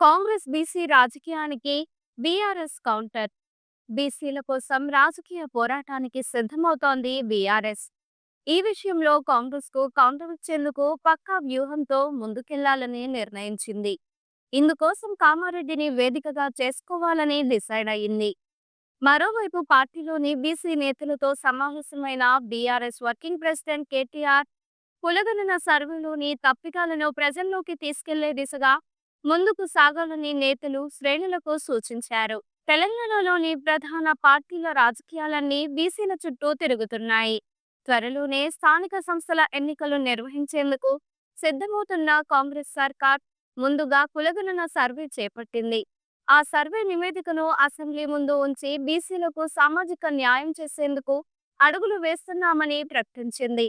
Congress BC రాజకీయానికి BRS counter. బీసీల కోసం రాజకీయ పోరాటానికి సిద్ధమవుతోంది బీఆర్ఎస్. ఈ విషయంలో కాంగ్రెస్కు కౌంటర్ ఇచ్చేందుకు పక్కా వ్యూహంతో ముందుకెళ్లాలని నిర్ణయించింది. ఇందుకోసం కామారెడ్డిని వేదికగా చేసుకోవాలని డిసైడ్ అయింది. మరోవైపు పార్టీలోని బీసీ నేతలతో సమావేశమైన బీఆర్ఎస్ వర్కింగ్ ప్రెసిడెంట్ కేటీఆర్ కులగణన సర్వేలోని తప్పిదాలను ప్రజల్లోకి తీసుకెళ్లే దిశగా ముందుకు సాగాలని నేతలు శ్రేణులకు సూచించారు. తెలంగాణలోని ప్రధాన పార్టీల రాజకీయాలన్నీ బీసీల చుట్టూ తిరుగుతున్నాయి. త్వరలోనే స్థానిక సంస్థల ఎన్నికలు నిర్వహించేందుకు సిద్ధమవుతున్న కాంగ్రెస్ సర్కార్ ముందుగా కులగణన సర్వే చేపట్టింది. ఆ సర్వే నివేదికను అసెంబ్లీ ముందు ఉంచి బీసీలకు సామాజిక న్యాయం చేసేందుకు అడుగులు వేస్తున్నామని ప్రకటించింది.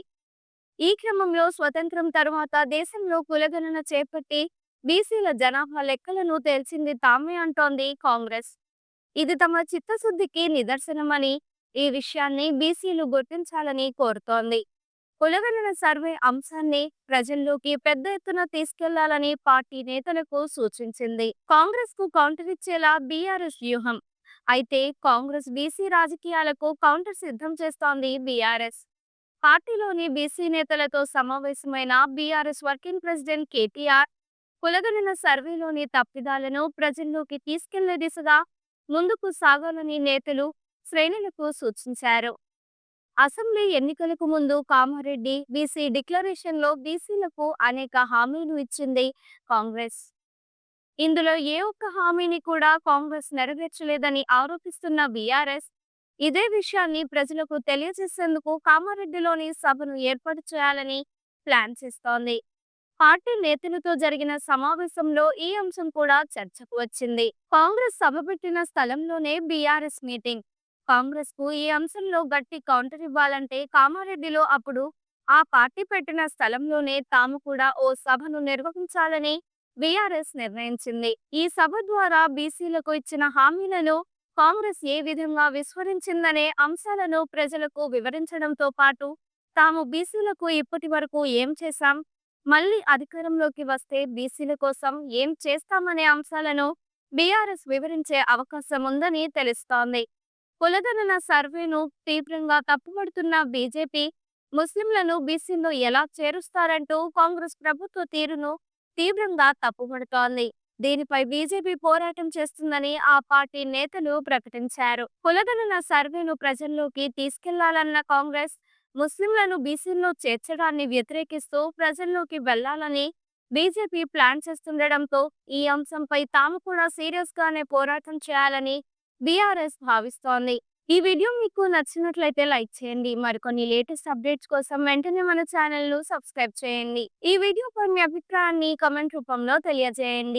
ఈ క్రమంలో స్వతంత్రం తరువాత దేశంలో కులగణన చేపట్టి బీసీల జనాభా లెక్కలను తేల్చింది తామే అంటోంది కాంగ్రెస్. ఇది తమ చిత్తశుద్ధికి నిదర్శనమని, ఈ విషయాన్ని బీసీలు గుర్తించాలని కోరుతోంది. కులగణన సర్వే అంశాన్ని ప్రజల్లోకి పెద్ద ఎత్తున తీసుకెళ్లాలని పార్టీ నేతలకు సూచించింది. కాంగ్రెస్ కు కౌంటర్ ఇచ్చేలా బీఆర్ఎస్ వ్యూహం. అయితే కాంగ్రెస్ బీసీ రాజకీయాలకు కౌంటర్ సిద్ధం చేస్తోంది బీఆర్ఎస్. పార్టీలోని బీసీ నేతలతో సమావేశమైన బీఆర్ఎస్ వర్కింగ్ ప్రెసిడెంట్ కేటీఆర్ కులగణన సర్వేలోని తప్పిదాలను ప్రజల్లోకి తీసుకెళ్లే దిశగా ముందుకు సాగాలని నేతలు శ్రేణులకు సూచించారు. అసెంబ్లీ ఎన్నికలకు ముందు కామారెడ్డి బీసీ డిక్లరేషన్లో బీసీలకు అనేక హామీలు ఇచ్చింది కాంగ్రెస్. ఇందులో ఏ ఒక్క హామీని కూడా కాంగ్రెస్ నెరవేర్చలేదని ఆరోపిస్తున్న బీఆర్ఎస్ ఇదే విషయాన్ని ప్రజలకు తెలియజేసేందుకు కామారెడ్డిలోని సభను ఏర్పాటు చేయాలని ప్లాన్ చేస్తోంది. పార్టీ నేతలతో జరిగిన సమావేశంలో ఈ అంశం కూడా చర్చకు వచ్చింది. కాంగ్రెస్ సభ పెట్టిన స్థలంలోనే బీఆర్ఎస్ మీటింగ్. కాంగ్రెస్ కు ఈ అంశంలో గట్టి కౌంటర్ ఇవ్వాలంటే కామారెడ్డిలో అప్పుడు ఆ పార్టీ పెట్టిన స్థలంలోనే తాము కూడా ఓ సభను నిర్వహించాలని బీఆర్ఎస్ నిర్ణయించింది. ఈ సభ ద్వారా బీసీలకు ఇచ్చిన హామీలను కాంగ్రెస్ ఏ విధంగా విస్మరించిందనే అంశాలను ప్రజలకు వివరించడంతో పాటు తాము బీసీలకు ఇప్పటి వరకు ఏం చేశాం, మళ్లీ అధికారంలోకి వస్తే బీసీల కోసం ఏం చేస్తామనే అంశాలను బీఆర్ఎస్ వివరించే అవకాశం ఉందని తెలుస్తోంది. కులగణన సర్వేను తీవ్రంగా తప్పుపడుతున్న బీజేపీ ముస్లింలను బీసీల్లో ఎలా చేరుస్తారంటూ కాంగ్రెస్ ప్రభుత్వ తీరును తీవ్రంగా తప్పుపడుతోంది. దీనిపై బీజేపీ పోరాటం చేస్తుందని ఆ పార్టీ నేతలు ప్రకటించారు. కులగణన సర్వేను ప్రజల్లోకి తీసుకెళ్లాలన్న కాంగ్రెస్ ముస్లింలను బీసీల్లో చేర్చడాన్ని వ్యతిరేకిస్తూ ప్రజల్లోకి వెళ్లాలని బీజేపీ ప్లాన్ చేస్తుండటంతో ఈ అంశంపై తాము కూడా సీరియస్ గానే పోరాటం చేయాలని బీఆర్ఎస్ భావిస్తోంది. ఈ వీడియో మీకు నచ్చినట్లయితే లైక్ చేయండి. మరికొన్ని లేటెస్ట్ అప్డేట్స్ కోసం వెంటనే మన ఛానల్ ను సబ్స్క్రైబ్ చేయండి. ఈ వీడియోపై మీ అభిప్రాయాన్ని కామెంట్ రూపంలో తెలియజేయండి.